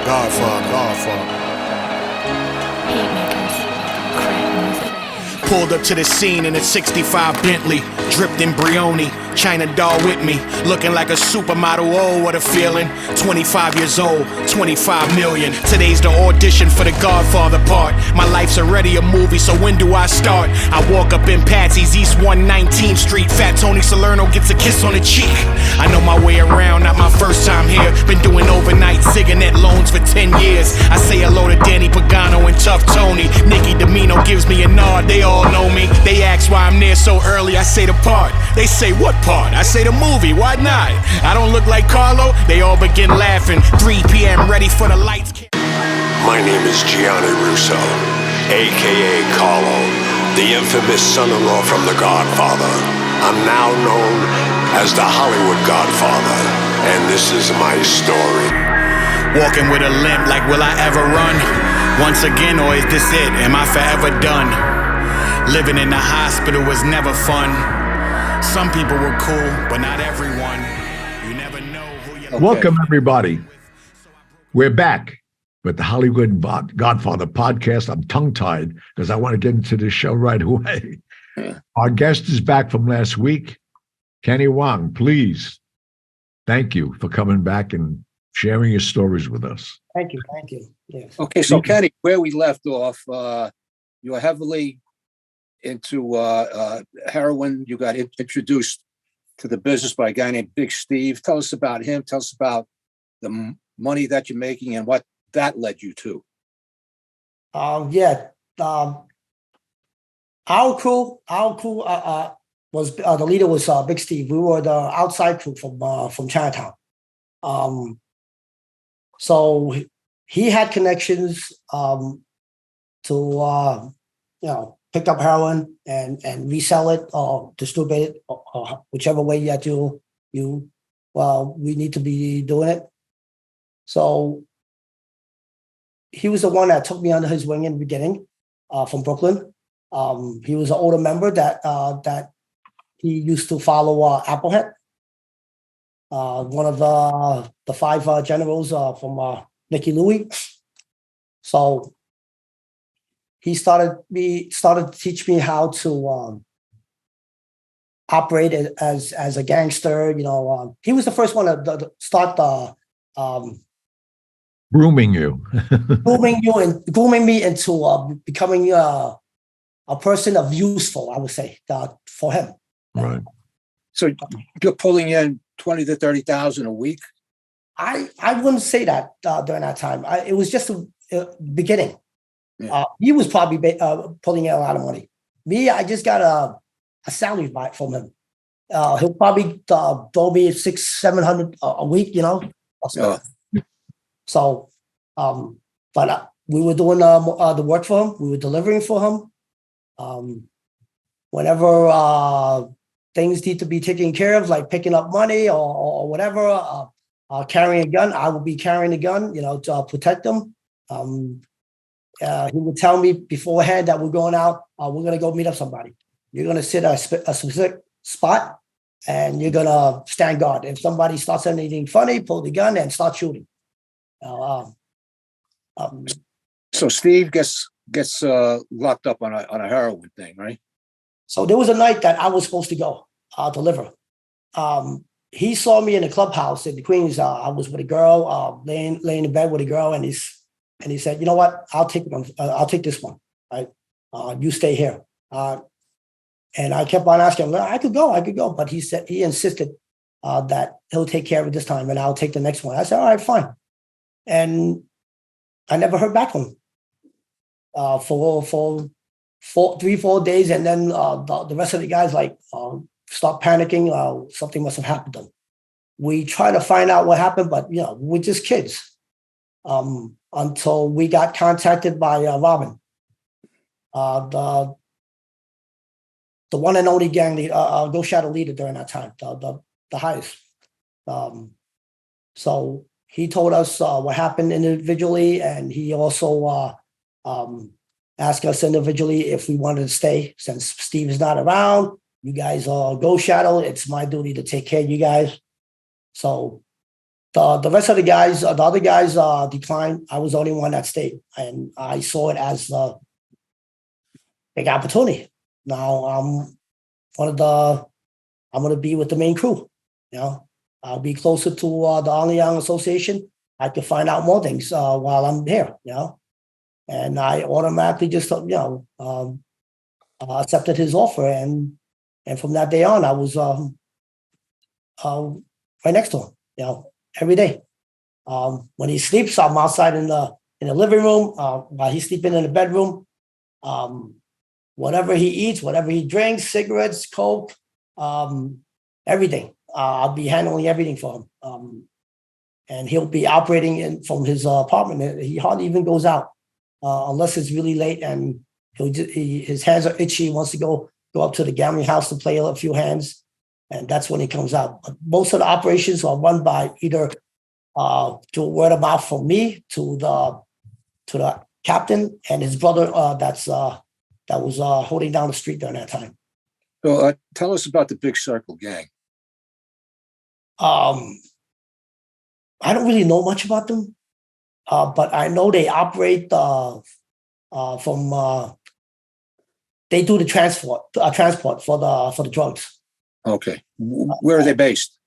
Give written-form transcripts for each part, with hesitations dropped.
Godfather. Pulled up to the scene in a 65 Bentley, dripped in Brioni, China doll with me, looking like a supermodel. Oh, what a feeling. 25 years old, 25 million. Today's the audition for the Godfather part. My life's already a movie, so when do I start? I walk up in Patsy's, East 119th Street. Fat Tony Salerno gets a kiss on the cheek. I know my way around, not my first time here. Been doing overnight Ziganet loans for 10 years. I say hello to Danny Pagano and Tough Tony. Nicky Domino gives me a nod, they all know me. They ask why I'm there so early, I say the part. They say what part? I say the movie, why not? I don't look like Carlo, they all begin laughing. 3 p.m. ready for the lights. My name is Gianni Russo, a.k.a. Carlo, the infamous son-in-law from The Godfather. I'm now known as the Hollywood Godfather, and this is my story. Walking with a limp like will I ever run? Once again, or is this it? Am I forever done? Living in the hospital was never fun. Some people were cool, but not everyone. You never know who you're... Welcome, everybody. We're back with the Hollywood Godfather podcast. I'm tongue-tied because I want to get into the show right away. Yeah. Our guest is back from last week. Kenny Wong, please. Thank you for coming back and sharing your stories with us. Thank you. Yes. Okay, so Kenny, where we left off, you were heavily into heroin. You got introduced to the business by a guy named Big Steve. Tell us about him. Tell us about the money that you're making and what that led you to. Our crew was the leader was Big Steve. We were the outside crew from Chinatown. So he had connections to pick up heroin and resell it or distribute it, or whichever way you have to. We need to be doing it. So he was the one that took me under his wing in the beginning, from Brooklyn. He was an older member that he used to follow Applehead, one of the 5 generals from Nicky Louie. So he started to teach me how to operate as a gangster. He was the first one to start Grooming you. grooming me into becoming a person of useful, I would say, for him. Right. So you're pulling in 20 to 30,000 a week? I wouldn't say that during that time. It was just a beginning. Yeah. He was probably pulling in a lot of money. Me, I just got a salary from him. He'll probably throw me $600-700 a week, Oh. So, but we were doing the work for him. We were delivering for him. Whenever things need to be taken care of, like picking up money or whatever, carrying a gun, I will be carrying a gun, to protect them. He would tell me beforehand that we're going out. We're going to go meet up somebody. You're going to sit at a specific spot, and you're going to stand guard. If somebody starts anything funny, pull the gun and start shooting. So Steve gets locked up on a heroin thing, right? So there was a night that I was supposed to go deliver. He saw me in the clubhouse in the Queens. I was with a girl, laying in bed with a girl, and he said, "You know what? I'll take one. I'll take this one. Right? You stay here." And I kept on asking him, I could go. But he insisted that he'll take care of it this time, and I'll take the next one. I said, all right, fine. And I never heard back from him for 3-4 days. And then the rest of the guys start panicking. Something must have happened to them. We try to find out what happened, but we're just kids. Until we got contacted by Robin, the one and only gang leader, Go Shadow leader during that time, the highest. So he told us what happened individually, and he also asked us individually if we wanted to stay. Since Steve is not around, you guys are Go Shadow. It's my duty to take care of you guys. So The rest of the other guys declined. I was the only one that stayed, and I saw it as a big opportunity. Now I'm going to be with the main crew. I'll be closer to the Alliang Association. I could find out more things while I'm here. And I automatically just accepted his offer, and from that day on, I was right next to him. Every day. When he sleeps, I'm outside in the living room. While he's sleeping in the bedroom, whatever he eats, whatever he drinks, cigarettes, coke, everything. I'll be handling everything for him. And he'll be operating from his apartment. He hardly even goes out unless it's really late, and his hands are itchy. He wants to go up to the gambling house to play a few hands. And that's when he comes out. But most of the operations are run by either through word of mouth from me to the captain and his brother that was holding down the street during that time. So tell us about the Big Circle Gang. I don't really know much about them, but I know they operate from. They do the transport for the drugs. Okay. Where are they based?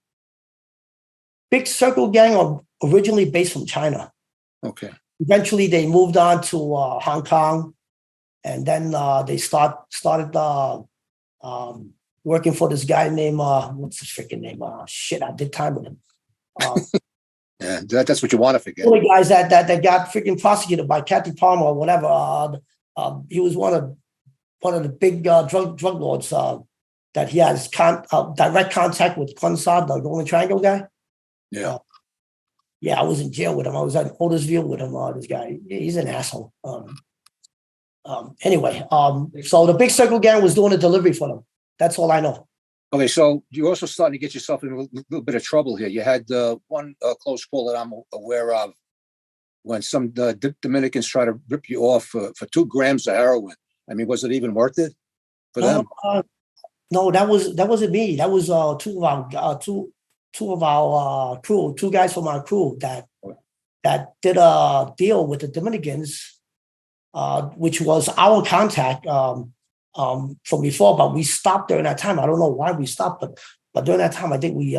Big Circle Gang are originally based from China. Okay. Eventually, they moved on to Hong Kong, and then they started working for this guy named what's his freaking name? I did time with him. Yeah, that's what you want to forget. All the guys that got freaking prosecuted by Kathy Palmer or whatever. He was one of the big drug lords. That he has direct contact with Consard, the Golden Triangle guy. Yeah. I was in jail with him. I was at Otisville with him. This guy, he's an asshole. Anyway, so the Big Circle Gang was doing a delivery for them. That's all I know. Okay, so you're also starting to get yourself in a little bit of trouble here. You had one close call that I'm aware of when some Dominicans try to rip you off for 2 grams of heroin. I mean, was it even worth it for them? No, that wasn't me. That was two of our crew, 2 guys from our crew that did a deal with the Dominicans, which was our contact from before, but we stopped during that time. I don't know why we stopped, but during that time, I think we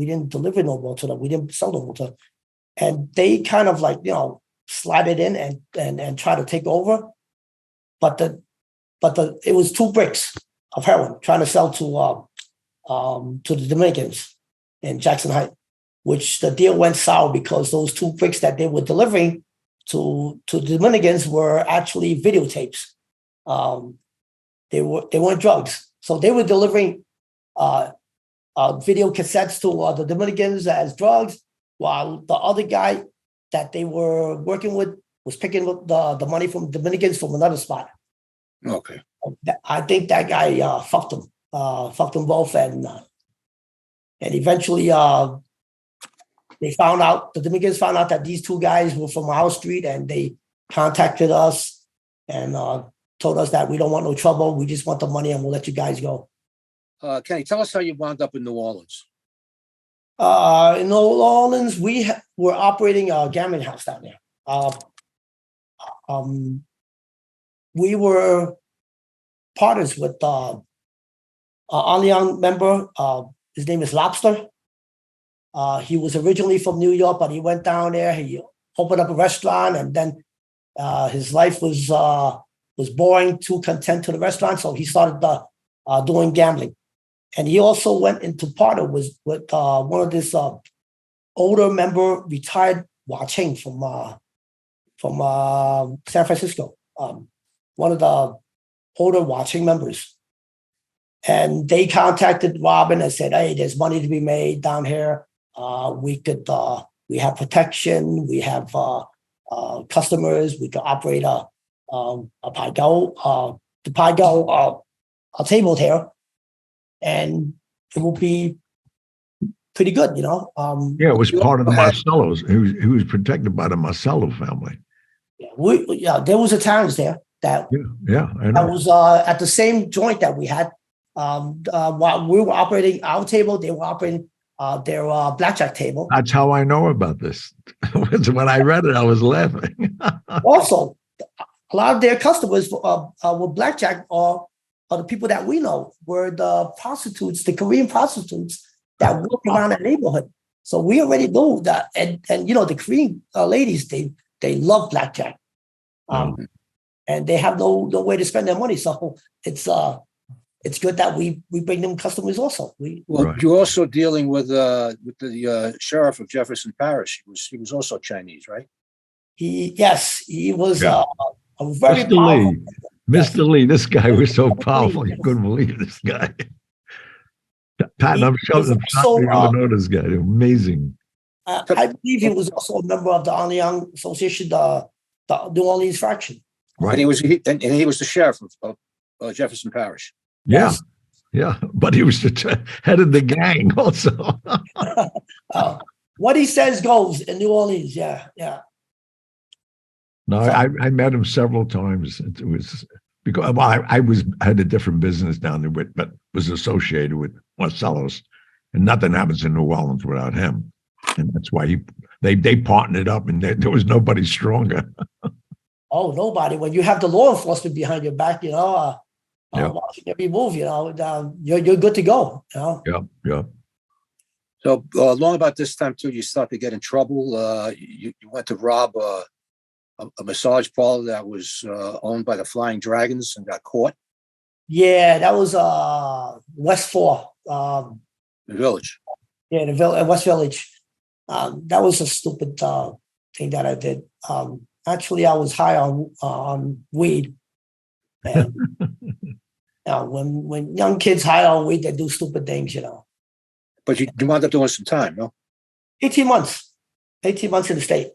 didn't deliver no more to them. We didn't sell no more to them, and they kind of slided in and try to take over, but it was 2 bricks of heroin trying to sell to the Dominicans in Jackson Heights, which the deal went sour because those 2 bricks that they were delivering to the Dominicans were actually videotapes. They weren't drugs, so they were delivering video cassettes to the Dominicans as drugs, while the other guy that they were working with was picking up the money from Dominicans from another spot. Okay. I think that guy fucked them both, and eventually the Dominicans found out that these 2 guys were from our street, and they contacted us and told us that we don't want no trouble, we just want the money, and we'll let you guys go. Kenny, tell us how you wound up in New Orleans. In New Orleans, we were operating a gambling house down there. We were partners with Alliang member. His name is Lobster. He was originally from New York, but he went down there. He opened up a restaurant, and then his life was boring, too content to the restaurant, so he started doing gambling. And he also went into partner with one of this older member, retired Wacheng from San Francisco, one of the older Wacheng members. And they contacted Robin and said, "Hey, there's money to be made down here. We have protection. We have customers. We can operate a table here, and it will be pretty good, Yeah, it was part of the Marcellos. He was protected by the Marcello family. Yeah, there was Italians there that I know. that was at the same joint that we had. While we were operating our table, they were operating their blackjack table. That's how I know about this. When I read it, I was laughing. Also, a lot of their customers with blackjack are the people that we know, were the prostitutes, the Korean prostitutes that walk around that neighborhood. So we already know that, and the Korean ladies, they love blackjack, and they have no way to spend their money. So it's good that we bring them customers also. You're also dealing with the sheriff of Jefferson Parish. He was also Chinese, right? He was a very Mr. powerful. Lee. Mr. Lee, this guy was so powerful, you couldn't believe this guy. Pat, I'm sure you don't know this guy. Amazing. I believe he was also a member of the Alliang Association, the New Orleans fraction. Right. And he was the sheriff of Jefferson Parish. Yeah. Yeah. But he was the head of the gang also. What he says goes in New Orleans. Yeah. Yeah. No, I met him several times. It was because I had a different business down there, but was associated with Marcellus, and nothing happens in New Orleans without him, and that's why they partnered up, and there was nobody stronger. Oh, nobody. When you have the law enforcement behind your back, watching every move, you're good to go. Yeah. So long about this time too, you start to get in trouble. You went to rob a massage parlor that was owned by the Flying Dragons and got caught. Yeah, that was West 4. The Village. Yeah, the West Village. That was a stupid thing that I did. Actually, I was high on weed. And when young kids high on weed, they do stupid things, But you wound up doing some time, no? 18 months. 18 months in the state.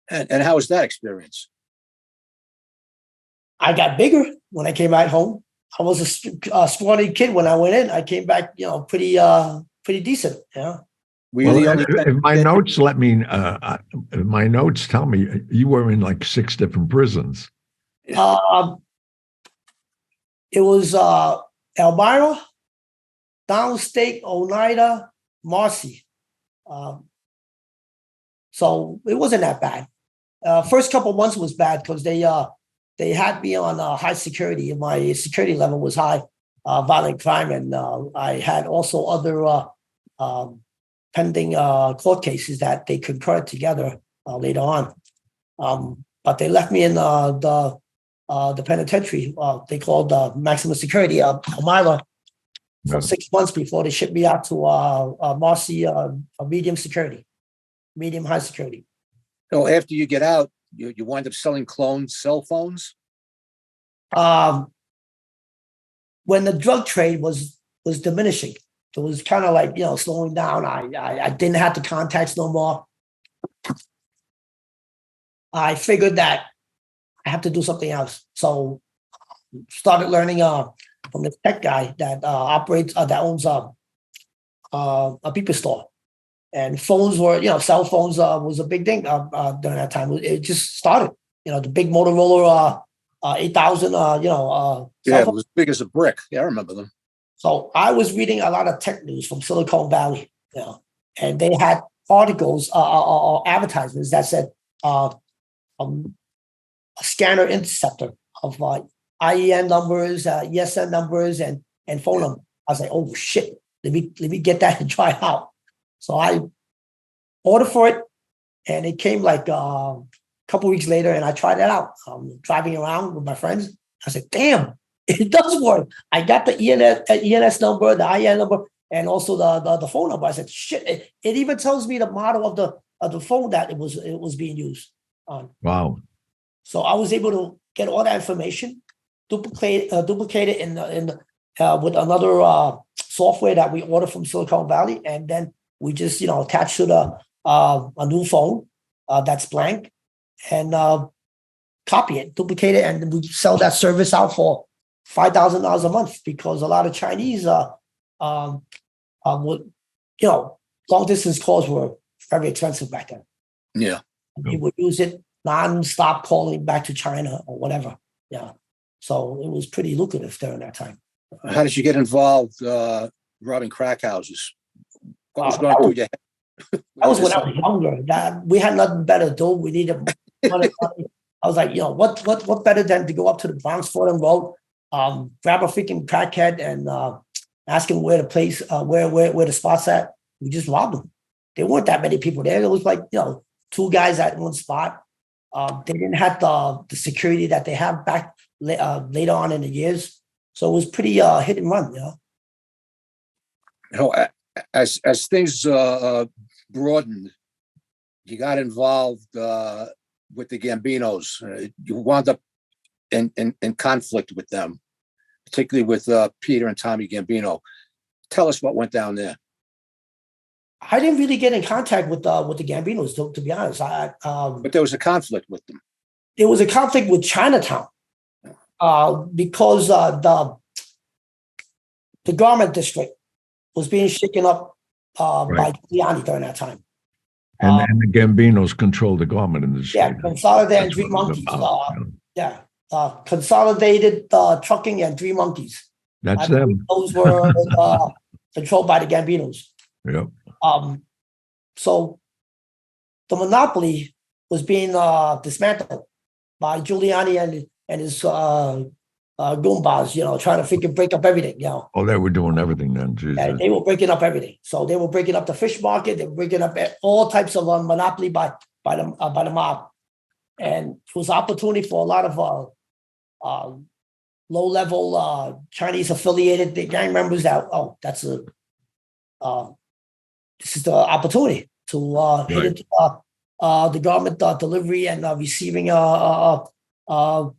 And how was that experience? I got bigger when I came back home. I was a scrawny kid when I went in. I came back, pretty decent. Yeah. If my notes if my notes tell me you were in like 6 different prisons. It was Elmira, Downstate, Oneida, Marcy. So it wasn't that bad. First couple of months was bad because they had me on high security. My security level was high, violent crime, and I had also other pending court cases that they concurred together later on. But they left me in the penitentiary. They called maximum security, Elmira, for 6 months before they shipped me out to Marcy, medium high security. So after you get out, you wind up selling cloned cell phones? When the drug trade was diminishing, it was kind of like, slowing down. I didn't have the contacts no more. I figured that I have to do something else. So started learning from this tech guy that that owns a people store. And phones were, cell phones was a big thing during that time. It just started, the big Motorola 8000, yeah, it was as big as a brick. Yeah, I remember them. So I was reading a lot of tech news from Silicon Valley, and they had articles or advertisements that said a scanner interceptor of IEN numbers, ESN numbers, and phone numbers. I was like, oh shit, let me get that and try it out. So I ordered for it, and it came like a couple weeks later, and I tried it out. Driving around with my friends, I said, damn, it does work. I got the ENS number, the IEN number, and also the phone number. I said, shit, it even tells me the model of the phone that it was being used on. Wow. So I was able to get all that information, duplicate it in with another software that we ordered from Silicon Valley, and then we just attach to a new phone that's blank, and copy it, duplicate it, and we sell that service out for $5,000 a month, because a lot of Chinese would long distance calls were very expensive back then. Yeah, we would use it non-stop calling back to China or whatever. Yeah, so it was pretty lucrative during that time. How did you get involved robbing crack houses? What was going through your head? That was when I was younger. We had nothing better to do. We needed money. I was like, what better than to go up to the Bronx Fordham Road, grab a freaking crackhead and ask him where the place, where the spot's at. We just robbed them. There weren't that many people there. It was like, two guys at one spot. They didn't have the security that they have back later on in the years. So it was pretty hit and run, As things broadened, you got involved with the Gambinos. You wound up in conflict with them, particularly with Peter and Tommy Gambino. Tell us what went down there. I didn't really get in contact with the Gambinos, to be honest. But there was a conflict with them. There was a conflict with Chinatown because the garment district was being shaken up by Giuliani during that time. And the Gambinos controlled the garment industry. Yeah, Consolidated and Three Monkeys. Consolidated Trucking and Three Monkeys. That's them. Those were controlled by the Gambinos. Yep. So the monopoly was being dismantled by Giuliani and his Goombas, trying to freaking break up everything, Oh, they were doing everything then. Jesus. Yeah, they were breaking up everything. So they were breaking up the fish market. They were breaking up all types of monopoly by the mob, and it was an opportunity for a lot of low-level Chinese affiliated gang members that this is the opportunity to hit into the garment delivery and receiving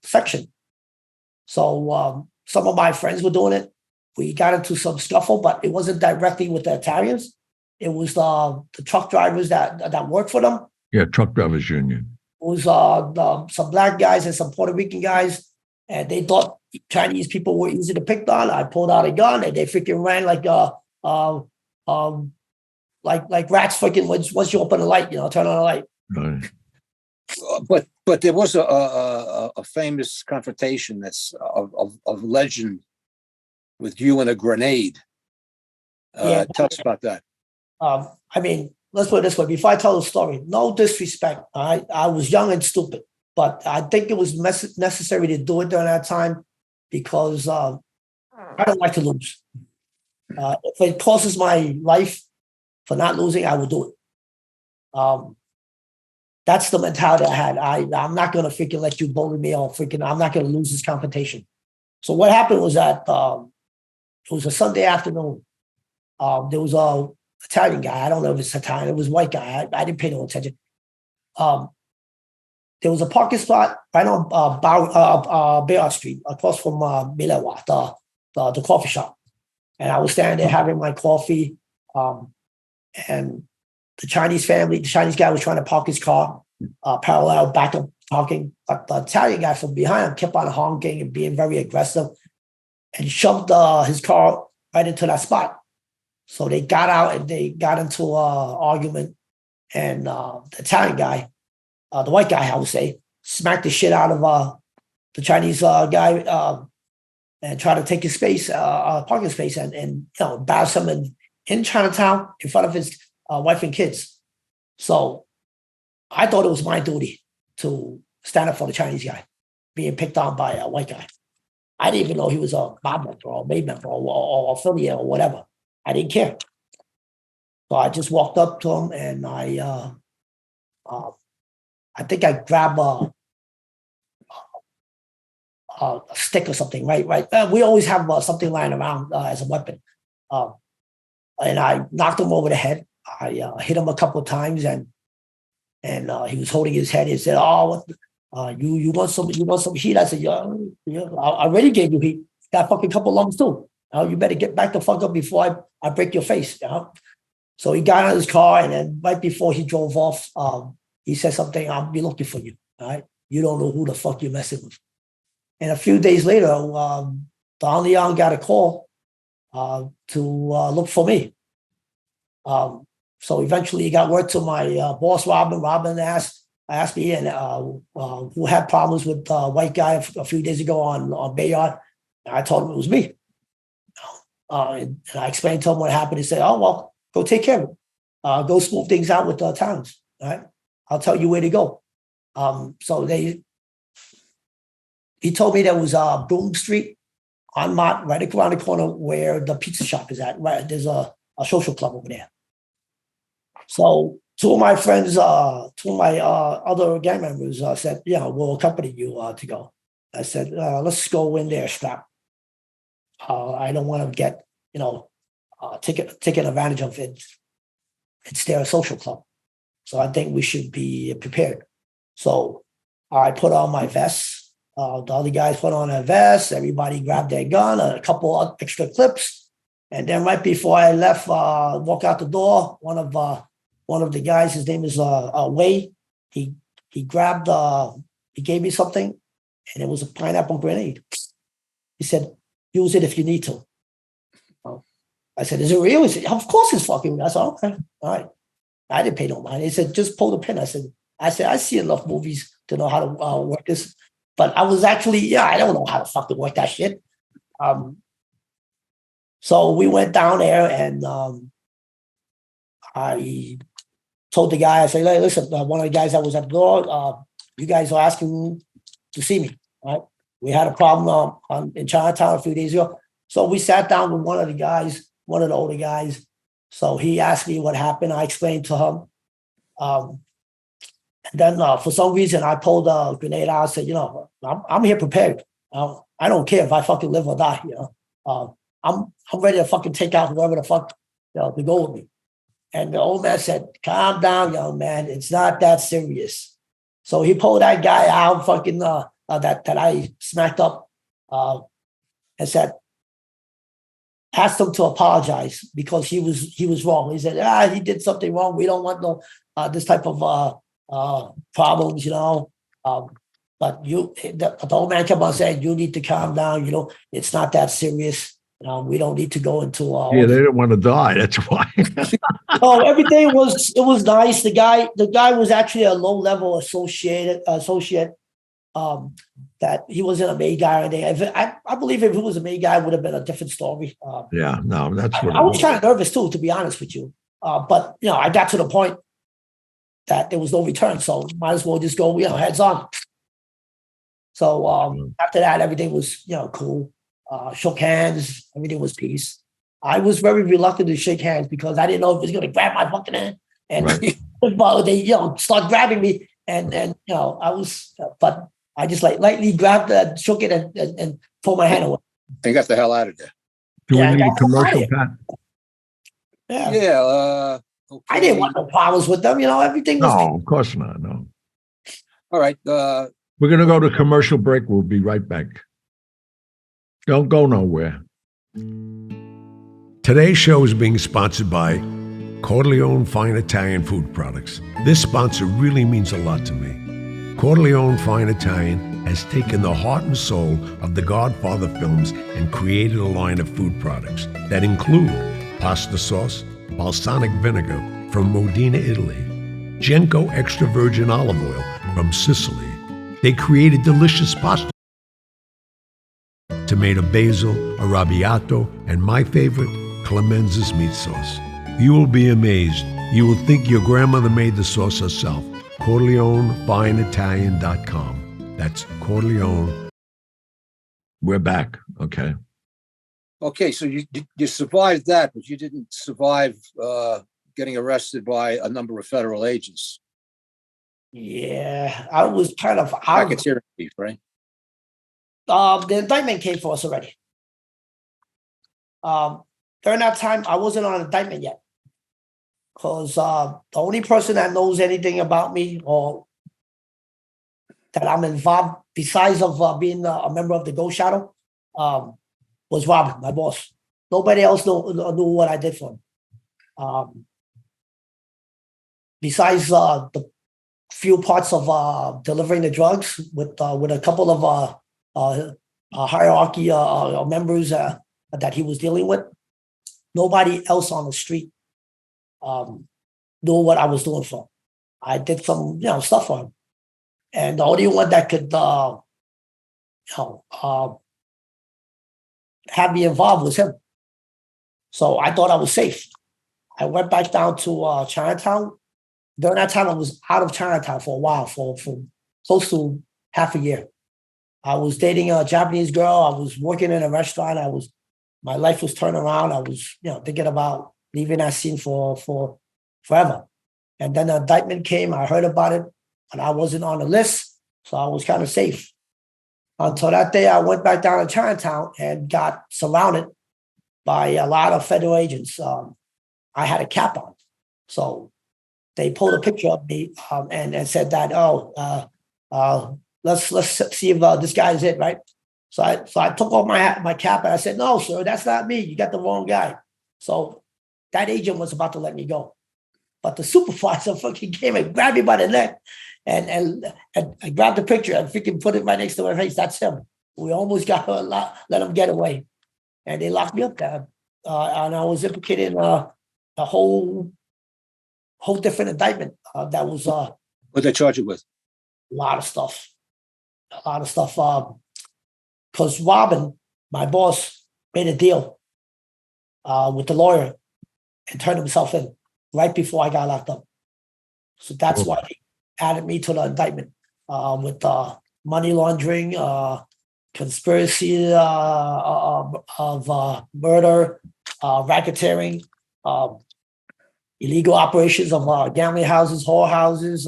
section. So some of my friends were doing it. We got into some scuffle, but it wasn't directly with the Italians. It was the truck drivers that worked for them. Yeah, truck drivers union. It was some black guys and some Puerto Rican guys, and they thought Chinese people were easy to pick on. I pulled out a gun, and they freaking ran like rats. Freaking once you open the light, turn on the light. Right. But there was a famous confrontation that's of legend with you and a grenade. Tell us about that. Let's put it this way. Before I tell the story, no disrespect. I was young and stupid, but I think it was necessary to do it during that time because I don't like to lose. If it costs my life for not losing, I will do it. That's the mentality I had. I'm not going to freaking let you bully me or I'm not going to lose this confrontation. So what happened was that it was a Sunday afternoon. There was a Italian guy. I don't know if it's Italian. It was a white guy. I didn't pay no attention. There was a parking spot right on Bayard Street across from Milewa, the coffee shop. And I was standing there having my coffee. And the Chinese guy was trying to park his car parallel backup parking. But the Italian guy from behind him kept on honking and being very aggressive and shoved his car right into that spot. So they got out and they got into an argument. And the Italian guy, the white guy, I would say, smacked the shit out of the Chinese guy and tried to take his space, parking space, and embarrass him in Chinatown in front of his wife and kids. So I thought it was my duty to stand up for the Chinese guy being picked on by a white guy. I didn't even know he was a mob member or a maid member or affiliate or whatever. I didn't care. So I just walked up to him and I think I grabbed a stick or something, right? We always have something lying around as a weapon. And I knocked him over the head. I hit him a couple of times, and he was holding his head. He said, "Oh, you want some heat?" I said, "Yeah, I already gave you heat. Got a fucking couple lumps too. You better get back the fuck up before I break your face." So he got out of his car, and then right before he drove off, he said something. "I'll be looking for you. All right, you don't know who the fuck you're messing with." And a few days later, Don Leon got a call to look for me. So eventually he got word to my boss, Robin. Robin asked me and who had problems with the white guy a few days ago on Bayard. And I told him it was me. And I explained to him what happened. He said, "Oh, well, Go take care of it. Go smooth things out with the towns. All right. I'll tell you where to go. So he told me there was Broom Street on Mott, right around the corner where the pizza shop is at. Right. There's a social club over there. So two of my friends, two of my other gang members said, yeah, we'll accompany you to go. I said, let's go in there, strap. I don't want to get, taken advantage of it. It's their social club. So I think we should be prepared. So I put on my vest. The other guys put on their vests. Everybody grabbed their gun, a couple of extra clips. And then right before I left, walk out the door, one of the guys, his name is Wei. He grabbed, he gave me something, and it was a pineapple grenade. He said, use it if you need to. I said, is it real? He said, of course it's fucking real. I said, okay, all right. I didn't pay no mind. He said, just pull the pin. I said, I see enough movies to know how to work this. But I was actually, I don't know how to fucking work that shit. So we went down there, and I told the guy, I said, hey, listen, one of the guys that was at the door, you guys are asking to see me, right? We had a problem in Chinatown a few days ago. So we sat down with one of the older guys. So he asked me what happened. I explained to him. And then for some reason, I pulled a grenade out. I said, I'm here prepared. I don't care if I fucking live or die. I'm ready to fucking take out whoever the fuck to go with me. And the old man said, calm down, young man. It's not that serious. So he pulled that guy out, fucking that I smacked up, and said, asked him to apologize because he was wrong. He said, he did something wrong. We don't want no this type of problems, But the old man kept on saying, you need to calm down. It's not that serious. We don't need to go into. They didn't want to die. That's why. Oh, everything was nice. The guy was actually a low level associate. That he wasn't a main guy or anything. I believe if he was a main guy, it would have been a different story. That's what I was kind of nervous too, to be honest with you. But I got to the point that there was no return, so might as well just go, heads on. So after that, everything was cool. Shook hands, everything was peace. I was very reluctant to shake hands because I didn't know if he was going to grab my fucking hand, and they start grabbing me, and I was, but I just lightly grabbed that, shook it, and pulled my hand away. And got the hell out of there. Do we need a commercial, Pat? Yeah. Okay. I didn't want no problems with them. Everything was. No, of course not. No. All right. We're going to go to commercial break. We'll be right back. Don't go nowhere. Today's show is being sponsored by Corleone Fine Italian Food Products. This sponsor really means a lot to me. Corleone Fine Italian has taken the heart and soul of the Godfather films and created a line of food products that include pasta sauce, balsamic vinegar from Modena, Italy, Genco extra virgin olive oil from Sicily. They created delicious pasta, tomato basil, arrabbiato, and my favorite, Clemenza's meat sauce. You will be amazed. You will think your grandmother made the sauce herself. CorleoneFineItalian.com. That's Corleone. We're back. Okay. Okay, so you survived that, but you didn't survive getting arrested by a number of federal agents. Yeah, I was kind of out. Racketeering thief, right? The indictment came for us already. During that time, I wasn't on indictment yet, because the only person that knows anything about me or that I'm involved, besides of being a member of the Ghost Shadow, was Robert, my boss. Nobody else knew what I did for him. Besides the few parts of delivering the drugs with a couple of hierarchy members that he was dealing with, nobody else on the street knew what I was doing for him. I did some stuff for him, and the only one that could have me involved was him. So I thought I was safe. I went back down to Chinatown. During that time, I was out of Chinatown for a while, for close to half a year. I was dating a Japanese girl. I was working in a restaurant. My life was turning around. I was, thinking about leaving that scene for forever. And then the indictment came. I heard about it, and I wasn't on the list, so I was kind of safe. Until that day, I went back down to Chinatown and got surrounded by a lot of federal agents. I had a cap on, so they pulled a picture of me and said that, let's see if this guy is it, right? So I took off my cap and I said, no, sir, that's not me. You got the wrong guy. So that agent was about to let me go, but the supervisor fucking came and grabbed me by the neck and I grabbed the picture and freaking put it right next to my face. That's him. We almost got to let him get away, and they locked me up there, and I was implicated in a whole different indictment. That was what they charge you with? a lot of stuff. Because Robin, my boss, made a deal with the lawyer and turned himself in right before I got locked up. So that's why he added me to the indictment with money laundering, conspiracy of murder, racketeering, illegal operations of gambling houses, whore houses,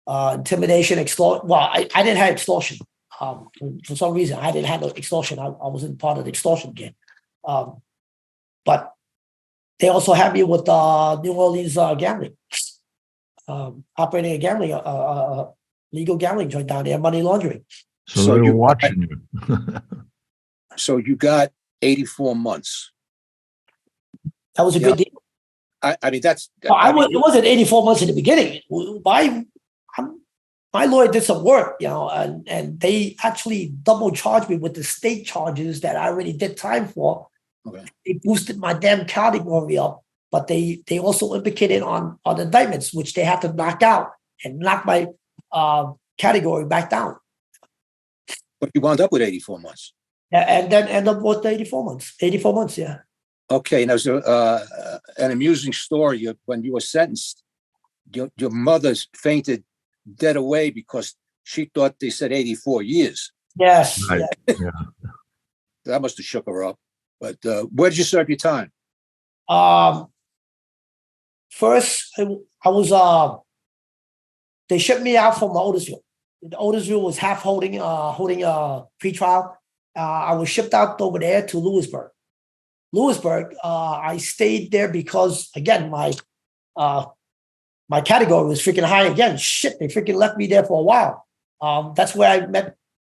intimidation, extortion. Well, I didn't have extortion. For some reason, I didn't have extortion. I wasn't part of the extortion game. But they also had me with New Orleans gambling, operating a gambling, legal gambling joint down there, money laundering. So they were watching you. So you got 84 months. That was a good deal. I mean, that's. It wasn't 84 months in the beginning. My lawyer did some work, and they actually double charged me with the state charges that I already did time for. Okay. They boosted my damn category up, but they also implicated on indictments, which they had to knock out and knock my category back down. But you wound up with 84 months. And then end up with 84 months. 84 months, yeah. Okay, now so an amusing story. When you were sentenced, your mother fainted dead away because she thought they said 84 years. Yes. Right. Yeah. That must have shook her up. But where did you serve your time? First, I was they shipped me out from Otisville. Otisville was half holding pretrial. I was shipped out over there to Lewisburg. I stayed there because, again, my category was freaking high again. Shit, they freaking left me there for a while. That's where I met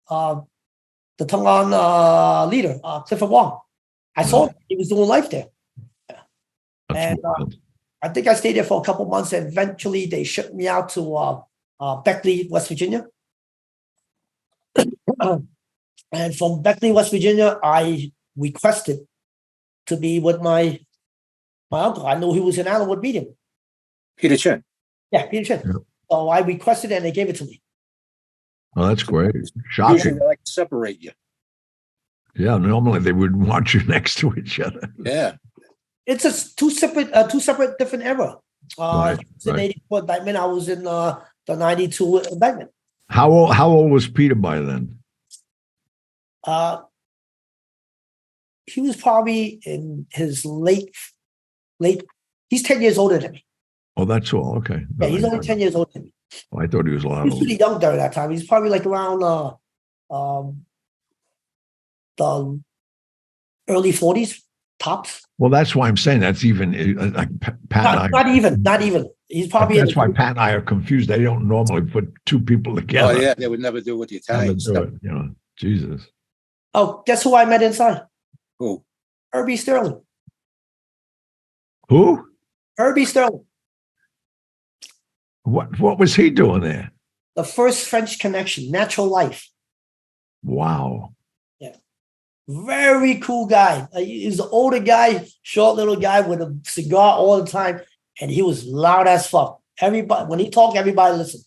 the Tongan leader, Clifford Wong. I saw him. He was doing life there. And I think I stayed there for a couple months, and eventually they shipped me out to Beckley, West Virginia. And from Beckley, West Virginia, I requested to be with my uncle. I knew he was in Allenwood Medium. Peter Chin. Yeah, Peter Chin. Yeah. So I requested it, and they gave it to me. Oh, that's great. Shocking. Usually they like to separate you. Yeah, normally they wouldn't want you next to each other. Yeah. It's a two separate different era. Right, it's an 84 indictment. I was in the 92 indictment. How old was Peter by then? He was probably in his late. He's 10 years older than me. Oh, that's all. Okay. Yeah, he's only 10 years older than me. Oh, I thought he was a lot He was older. pretty young during that time. He's probably like around the early 40s, tops. Well, that's why I'm saying that's even like Pat. Not even. He's probably. That's why Pat and I are confused. They don't normally put two people together. Oh yeah, they would never do it with the Italians. Jesus. Oh, guess who I met inside? Who? Herbie Sterling. Who? Herbie Sterling. What was he doing there? The first French connection, Natural Life. Wow. Yeah. Very cool guy. He's an older guy, short little guy with a cigar all the time. And he was loud as fuck. Everybody, when he talked, everybody listened.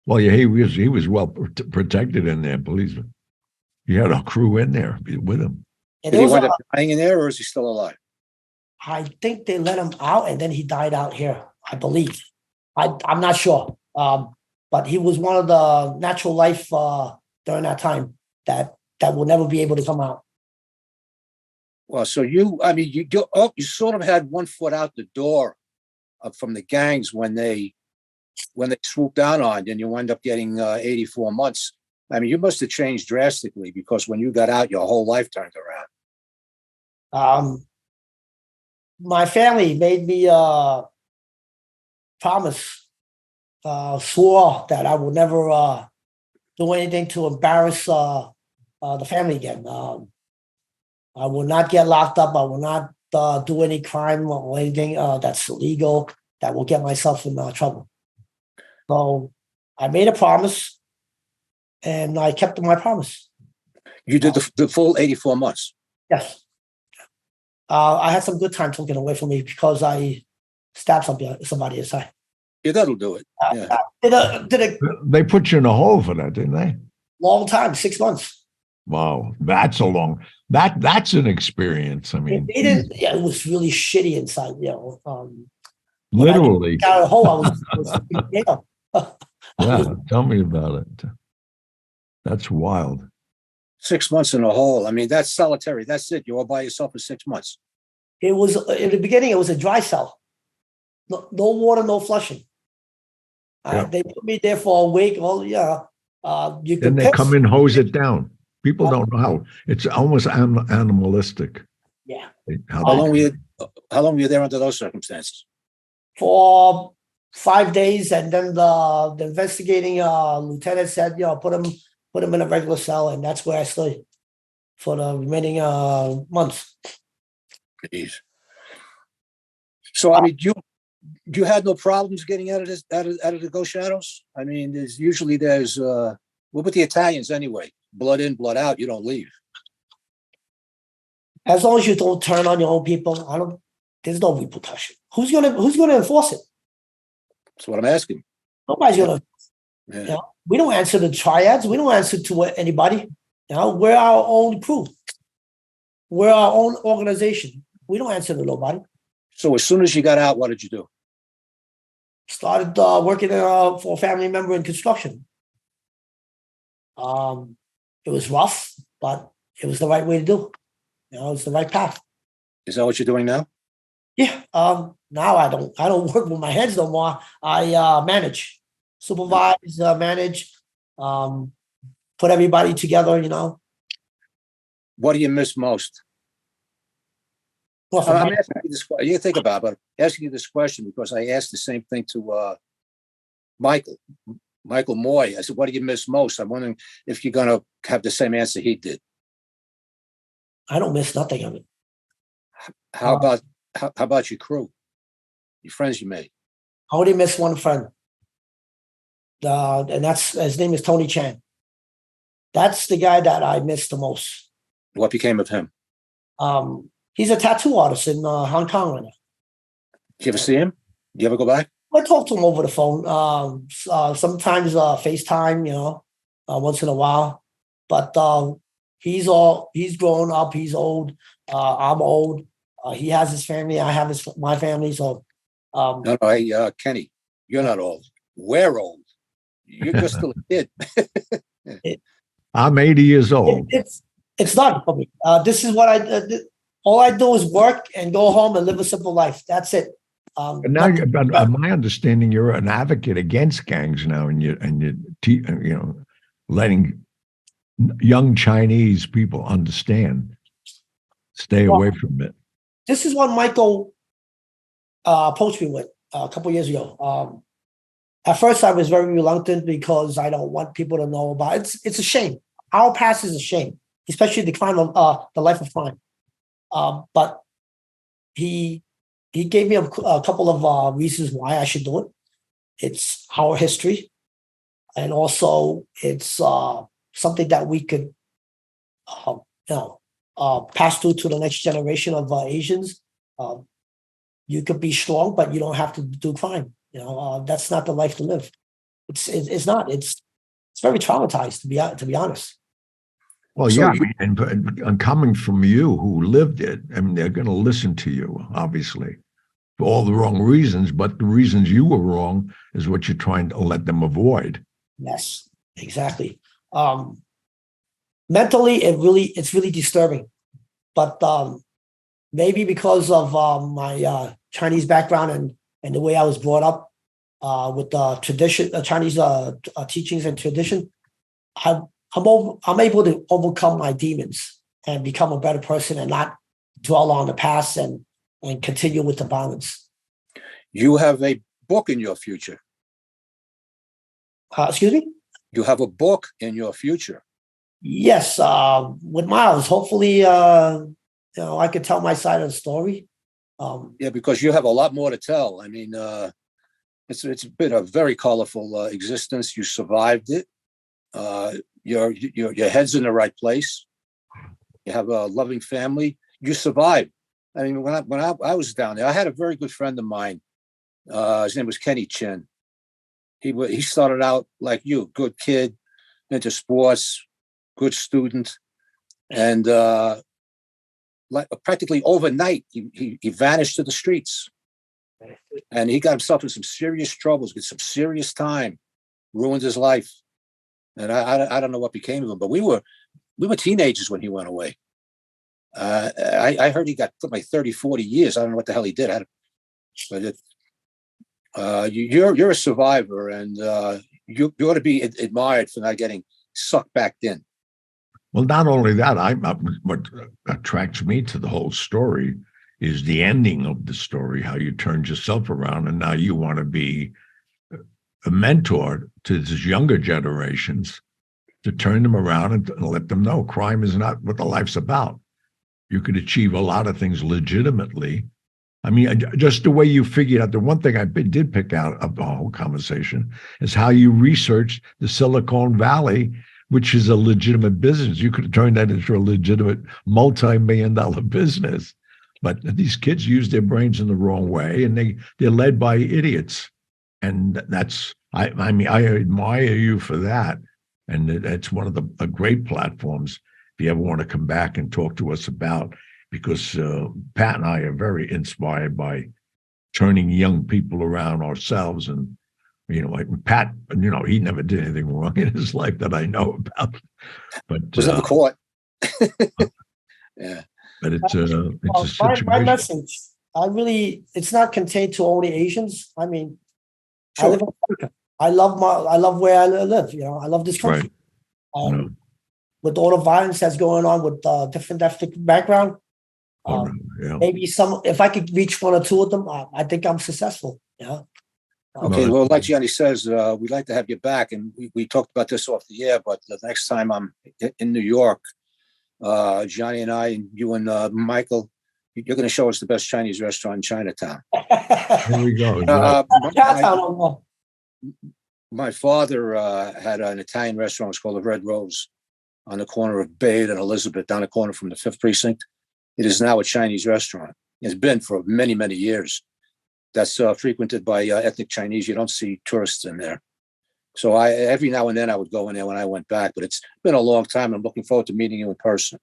Well, yeah, he was well protected in there, policeman. He had a crew in there with him. Did he wind up dying in there, or is he still alive? I think they let him out, and then he died out here, I believe. I'm not sure. But he was one of the natural life during that time that will never be able to come out. Well, so you sort of had one foot out the door from the gangs when they swooped down on you, and you end up getting 84 months. I mean, you must have changed drastically, because when you got out, your whole life turned around. My family made me promise, swore that I would never do anything to embarrass the family again. I will not get locked up. I will not do any crime or anything that's illegal that will get myself in trouble. So I made a promise, and I kept my promise. You did the full 84 months? Yes. I had some good time taken away from me because I stabbed somebody inside. Yeah, that'll do it. Yeah. They put you in a hole for that, didn't they? Long time, 6 months. Wow, that's a long. That's an experience. I mean, they didn't. Yeah, it was really shitty inside. Literally. Got a hole. I was Yeah, tell me about it. That's wild. 6 months in a hole. I mean, that's solitary. That's it. You're all by yourself for 6 months. It was in the beginning. It was a dry cell. No water, no flushing. Yeah. They put me there for a week. Well, yeah. You Then could they piss. come and hose it down. People don't know how. It's almost animalistic. Yeah. How long were you there under those circumstances? For 5 days, and then the investigating lieutenant said, put him in a regular cell, and that's where I stayed for the remaining months. Jeez. So I mean, you had no problems getting out of the Ghost Shadows? I mean, there's with the Italians anyway, blood in, blood out, you don't leave. As long as you don't turn on your own people, there's no repercussion. Who's gonna enforce it? That's what I'm asking. Nobody's gonna. Yeah. We don't answer to triads. We don't answer to anybody. We're our own crew. We're our own organization. We don't answer to nobody. So as soon as you got out, what did you do? Started working for a family member in construction. It was rough, but it was the right way to do. It's the right path. Is that what you're doing now? Yeah. Now I don't work with my hands no more. I manage, supervise, manage, put everybody together. What do you miss most? Well, I'm asking you this question. You think about it, but I'm asking you this question because I asked the same thing to Michael Moy. I said, what do you miss most? I'm wondering if you're going to have the same answer he did. I don't miss nothing of it. How about your crew, your friends you made? I only miss one friend, and his name is Tony Chan. That's the guy that I miss the most. What became of him? He's a tattoo artist in Hong Kong right now. Did you ever see him? Did you ever go back? I talk to him over the phone. Sometimes FaceTime, once in a while. But he's grown up. He's old. I'm old. He has his family. I have my family. So no, hey, Kenny, you're not old. We're old. You're just still a kid. I'm 80 years old. It's not for me. This is what all I do is work and go home and live a simple life. That's it. But now, my understanding, you're an advocate against gangs now, and you letting young Chinese people understand, stay away from it. This is what Michael approached me with a couple of years ago. At first, I was very reluctant because I don't want people to know about it. It's a shame. Our past is a shame, especially the crime of the life of crime. But he gave me a couple of reasons why I should do it. It's our history, and also it's something that we could, pass through to the next generation of Asians. You could be strong, but you don't have to do crime. That's not the life to live. It's not. It's very traumatized to be honest. Well, So yeah, you- and coming from you who lived it, I mean, they're going to listen to you, obviously, for all the wrong reasons, but the reasons you were wrong is what you're trying to let them avoid. Yes, exactly. Mentally, it's really disturbing. But maybe because of my Chinese background and the way I was brought up with the tradition, Chinese teachings and tradition, I'm able to overcome my demons and become a better person and not dwell on the past and continue with the balance. you have a book in your future. Excuse me? You have a book in your future. Yes, with Miles. Hopefully, I could tell my side of the story. Yeah, because you have a lot more to tell. I mean, it's been a very colorful existence. You survived it. Your head's in the right place. You have a loving family. You survived. I mean, when I was down there, I had a very good friend of mine. His name was Kenny Chin. He started out like you, good kid, into sports, good student, and like practically overnight, he vanished to the streets, and he got himself in some serious troubles, with some serious time, ruined his life, and I don't know what became of him. But we were teenagers when he went away. I heard he got like 30, 40 years. I don't know what the hell he did. You're a survivor, and you ought to be admired for not getting sucked back in. Well, not only that, what attracts me to the whole story is the ending of the story, how you turned yourself around, and now you want to be a mentor to these younger generations to turn them around and let them know crime is not what the life's about. You could achieve a lot of things legitimately. I mean, just the way you figured out, the one thing I did pick out of the whole conversation is how you researched the Silicon Valley, which is a legitimate business. You could have turned that into a legitimate multi-million-dollar business. But these kids use their brains in the wrong way, and they're led by idiots. And I admire you for that. And it's one of the great platforms if you ever want to come back and talk to us about, because Pat and I are very inspired by turning young people around ourselves. And, like Pat, he never did anything wrong in his life that I know about. But Was never caught. Yeah. But it's a situation. My message, it's not contained to only Asians. I mean, Sure. I live in America. I love where I live. I love this country. Right. With all the violence that's going on with different ethnic background, Yeah. maybe if I could reach one or two of them, I think I'm successful. Okay, well, like Gianni says, we'd like to have you back, and we talked about this off the air, but the next time I'm in New York, Gianni and I, and you and Michael, you're going to show us the best Chinese restaurant in Chinatown. Here we go. My father had an Italian restaurant. It's called the Red Rose on the corner of Bade and Elizabeth, down the corner from the 5th Precinct. It is now a Chinese restaurant. It's been for many, many years. That's frequented by ethnic Chinese. You don't see tourists in there. So every now and then I would go in there when I went back, but it's been a long time. I'm looking forward to meeting you in person.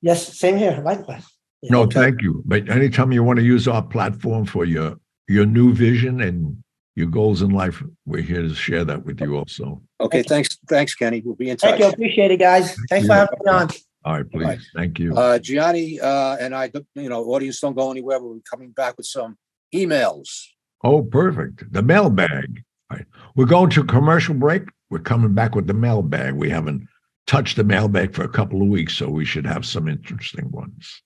Yes, same here. Likewise. No, thank you. But anytime you want to use our platform for your new vision and your goals in life, we're here to share that with you also. Okay, thanks, Kenny. We'll be in touch. Thank you. Appreciate it, guys. Thanks for having me on. All right, please. Right. Thank you. Gianni and I, audience, don't go anywhere. We'll be coming back with some emails. Oh, perfect. The mailbag. All right. We're going to a commercial break. We're coming back with the mailbag. We haven't touched the mailbag for a couple of weeks, so we should have some interesting ones.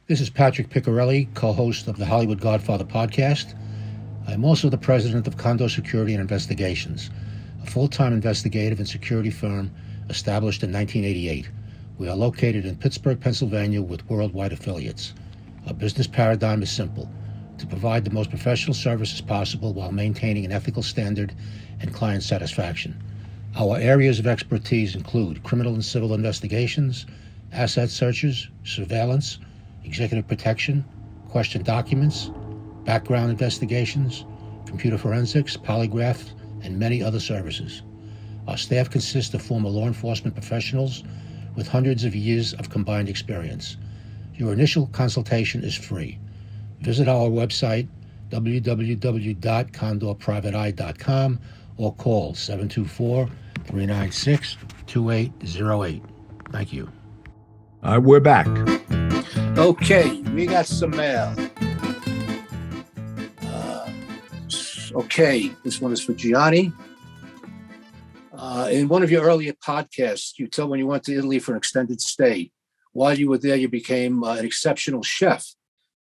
This is Patrick Piccarelli, co-host of the Hollywood Godfather podcast. I'm also the president of Condo Security and Investigations, a full-time investigative and security firm established in 1988. We are located in Pittsburgh, Pennsylvania, with worldwide affiliates. Our business paradigm is simple: to provide the most professional services possible while maintaining an ethical standard and client satisfaction. Our areas of expertise include criminal and civil investigations, asset searches, surveillance, executive protection, question documents, background investigations, computer forensics, polygraph, and many other services. Our staff consists of former law enforcement professionals with hundreds of years of combined experience. Your initial consultation is free. Visit our website, www.condorprivateeye.com, or call 724-396-2808. Thank you. We're back. Okay, we got some mail. Okay, this one is for Gianni. In one of your earlier podcasts, you tell when you went to Italy for an extended stay. While you were there, you became an exceptional chef.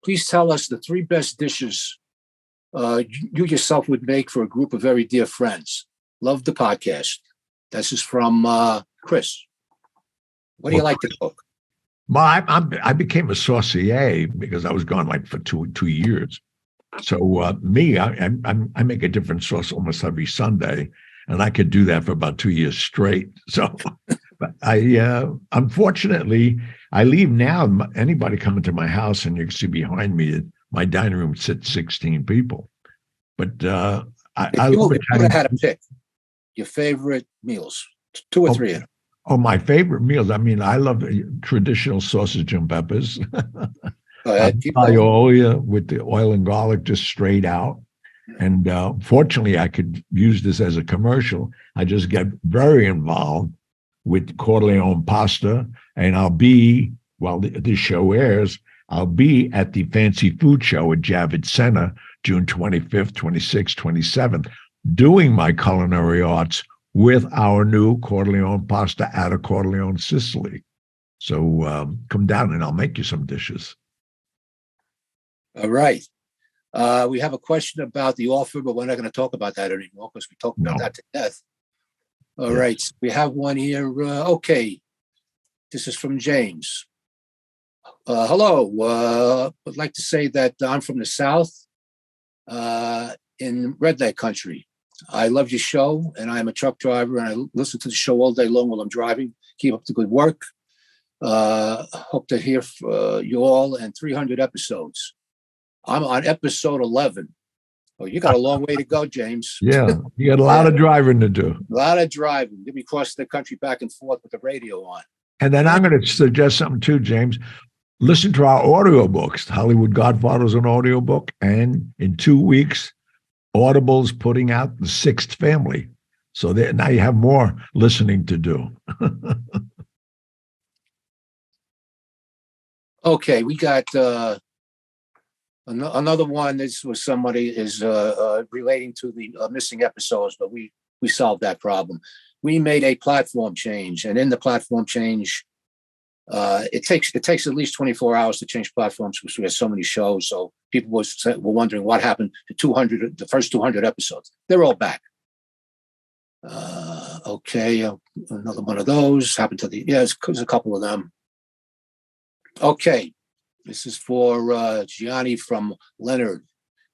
Please tell us the 3 best dishes you yourself would make for a group of very dear friends. Love the podcast. This is from Chris. What do you like to cook? Well, I became a saucier because I was gone like for two years. So I make a different sauce almost every Sunday, and I could do that for about 2 years straight. So, but unfortunately, I leave now. Anybody coming to my house, and you can see behind me, my dining room sits 16 people. But I you love would have had to pick your favorite meals, 2 or 3 of them. Oh, my favorite meals. I mean, I love traditional sausage and peppers. Aioli with the oil and garlic just straight out. And fortunately, I could use this as a commercial. I just get very involved with Corleone pasta, and I'll be, while this show airs, I'll be at the Fancy Food Show at Javits Center, June 25th, 26th, 27th, doing my culinary arts with our new Corleone pasta out of Corleone, Sicily. So come down and I'll make you some dishes. All right. We have a question about the offer, but we're not going to talk about that anymore because we talked about that to death. All right. We have one here. Okay. This is from James. Hello. I'd like to say that I'm from the South in redneck country. I love your show, and I am a truck driver, and I listen to the show all day long while I'm driving. Keep up the good work. Hope to hear you all and 300 episodes. I'm on episode 11. Oh, you got a long way to go, James. Yeah, you got a lot of driving to do. A lot of driving. You'll be crossing the country back and forth with the radio on. And then I'm going to suggest something too, James. Listen to our audiobooks. Hollywood Godfather's an audiobook. And in 2 weeks, Audible's putting out The Sixth Family. So now you have more listening to do. Okay, we got another one. This was somebody is relating to the missing episodes, but we solved that problem. We made a platform change, and in the platform change, it takes at least 24 hours to change platforms because we have so many shows. So people were wondering what happened to the first 200 episodes. They're all back. Okay, another one of those happened to there's a couple of them. Okay, this is for Gianni from Leonard.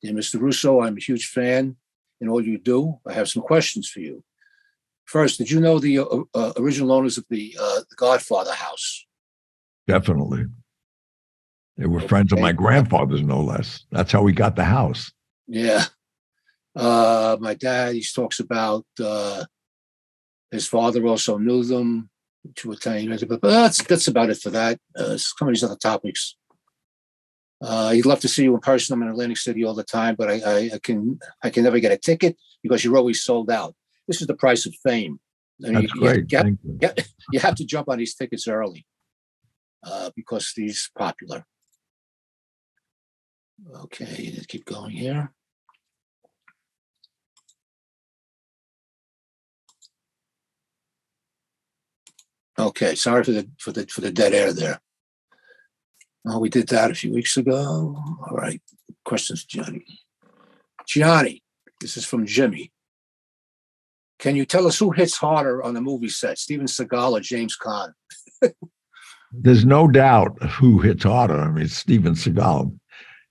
Dear Mr. Russo, I'm a huge fan in all you do. I have some questions for you. First, did you know the original owners of the Godfather house? Definitely. They were friends of my grandfather's, no less. That's how we got the house. Yeah. My dad, he talks about his father also knew them to attain, but that's about it for that. Some of these other topics. He'd love to see you in person. I'm in Atlantic City all the time, but I can never get a ticket because you're always sold out. This is the price of fame. That's great. Thank you. You have to jump on these tickets early because these popular. Okay, let's keep going here. Okay, sorry for the dead air there. Oh, we did that a few weeks ago. All right, questions, Johnny. Gianni, this is from Jimmy. Can you tell us who hits harder on the movie set, Steven Seagal or James Caan? There's no doubt who hits harder. I mean, it's Steven Seagal.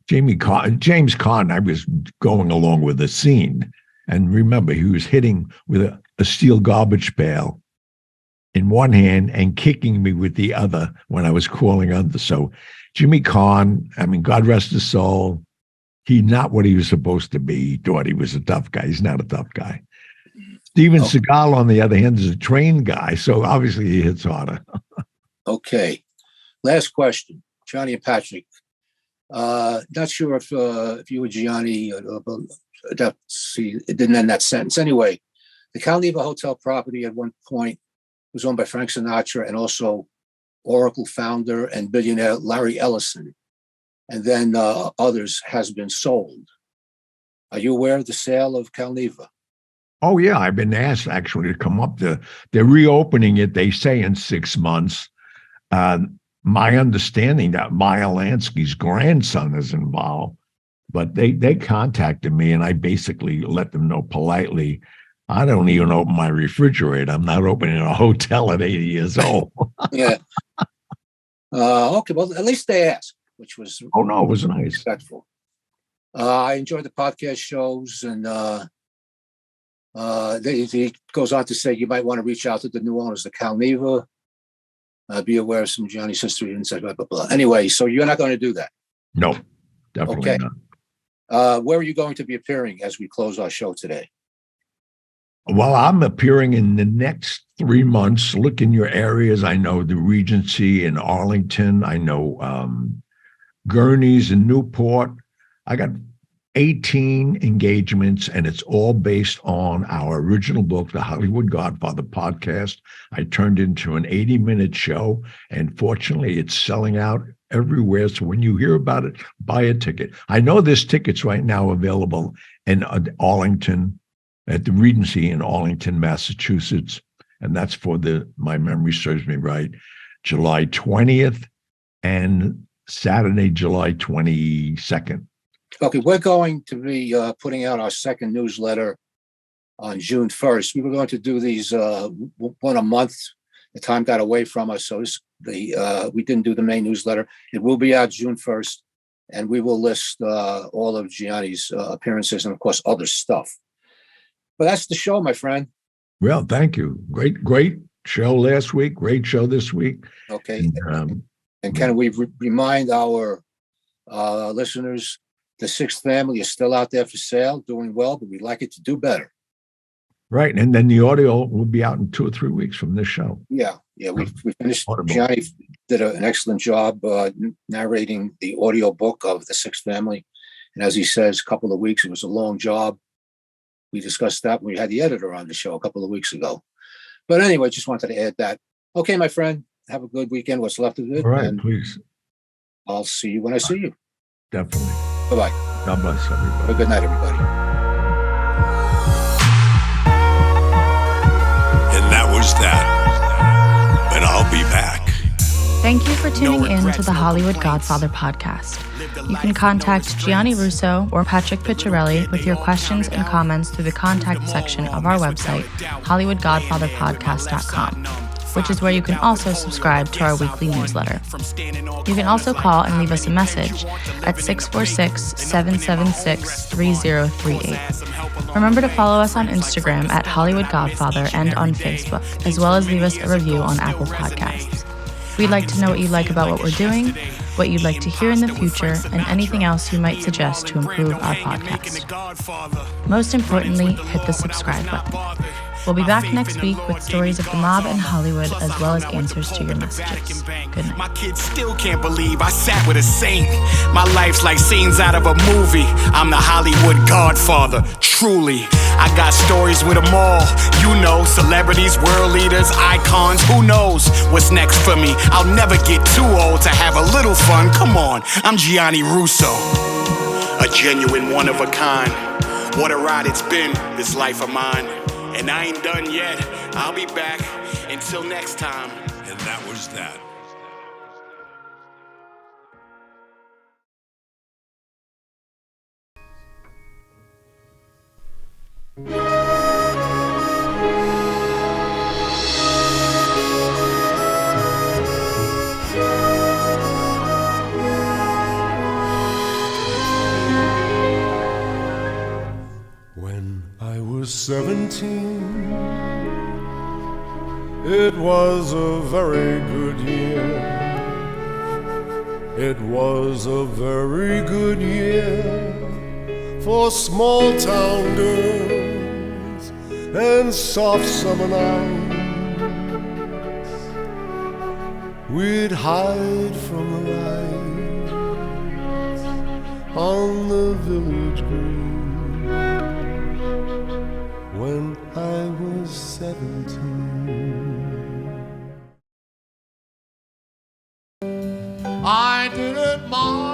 James Caan, I was going along with the scene. And remember, he was hitting with a steel garbage pail in one hand and kicking me with the other when I was crawling under. So Jimmy Caan, I mean, God rest his soul, he's not what he was supposed to be. He thought he was a tough guy. He's not a tough guy. Steven Seagal, on the other hand, is a trained guy, so obviously he hits harder. Okay. Last question, Johnny and Patrick. Not sure if you and Gianni, it didn't end that sentence. Anyway, the Calneva Hotel property at one point was owned by Frank Sinatra and also Oracle founder and billionaire Larry Ellison. And then others has been sold. Are you aware of the sale of Calneva? Oh, yeah. I've been asked actually to come up. They're reopening it, they say, in 6 months. My understanding that Meyer Lansky's grandson is involved, but they contacted me and I basically let them know politely, I don't even open my refrigerator. I'm not opening a hotel at 80 years old. Yeah. Okay. Well, at least they asked, which was Oh, no, it was nice. respectful. I enjoy the podcast shows, and he goes on to say you might want to reach out to the new owners of Calneva. Be aware of some Johnny's history and blah, blah, blah. Anyway, so you're not going to do that. No, definitely Okay. not. Where are you going to be appearing as we close our show today? Well, I'm appearing in the next 3 months. Look in your areas. I know the Regency in Arlington. I know Gurney's in Newport. I got 18 engagements, and it's all based on our original book, The Hollywood Godfather Podcast. I turned into an 80-minute show, and fortunately, it's selling out everywhere. So when you hear about it, buy a ticket. I know there's tickets right now available in Arlington, at the Regency in Arlington, Massachusetts, and that's for my memory serves me right, July 20th and Saturday, July 22nd. Okay, we're going to be putting out our second newsletter on June 1st. We were going to do these one a month. The time got away from us, so we didn't do the main newsletter. It will be out June 1st, and we will list all of Gianni's appearances and, of course, other stuff. But that's the show, my friend. Well, thank you. Great show last week. Great show this week. Okay. And can we remind our listeners, the Sixth Family is still out there for sale, doing well, but we'd like it to do better. Right. And then the audio will be out in 2 or 3 weeks from this show. Yeah. We finished. Audible. Gianni did an excellent job narrating the audio book of the Sixth Family. And as he says, a couple of weeks, it was a long job. We discussed that when we had the editor on the show a couple of weeks ago. But anyway, just wanted to add that. Okay, my friend, have a good weekend. What's left of it. All right, and please. I'll see you when I see you. Definitely. Bye-bye. God bless everybody. Have a good night, everybody. And that was that. But I'll be back. Thank you for tuning in to the Hollywood Godfather podcast. You can contact Gianni Russo or Patrick Picciarelli with your questions and comments through the contact section of our website, HollywoodGodfatherPodcast.com, which is where you can also subscribe to our weekly newsletter. You can also call and leave us a message at 646-776-3038. Remember to follow us on Instagram at Hollywood Godfather and on Facebook, as well as leave us a review on Apple Podcasts. We'd like to know what you like about what we're doing, what you'd like to hear in the future, and anything else you might suggest to improve our podcast. Most importantly, hit the subscribe button. We'll be back next week with stories of the mob in Hollywood, as well as answers to your messages. Good night. My kids still can't believe I sat with a saint. My life's like scenes out of a movie. I'm the Hollywood Godfather, truly. I got stories with them all. You know, celebrities, world leaders, icons. Who knows what's next for me? I'll never get too old to have a little fun. Come on, I'm Gianni Russo, a genuine one of a kind. What a ride it's been, this life of mine. And I ain't done yet. I'll be back. Until next time. And that was that. When I was 17, it was a very good year. It was a very good year for small town girls and soft summer nights. we'd hide from the lights on the village green when I was 17. I didn't mind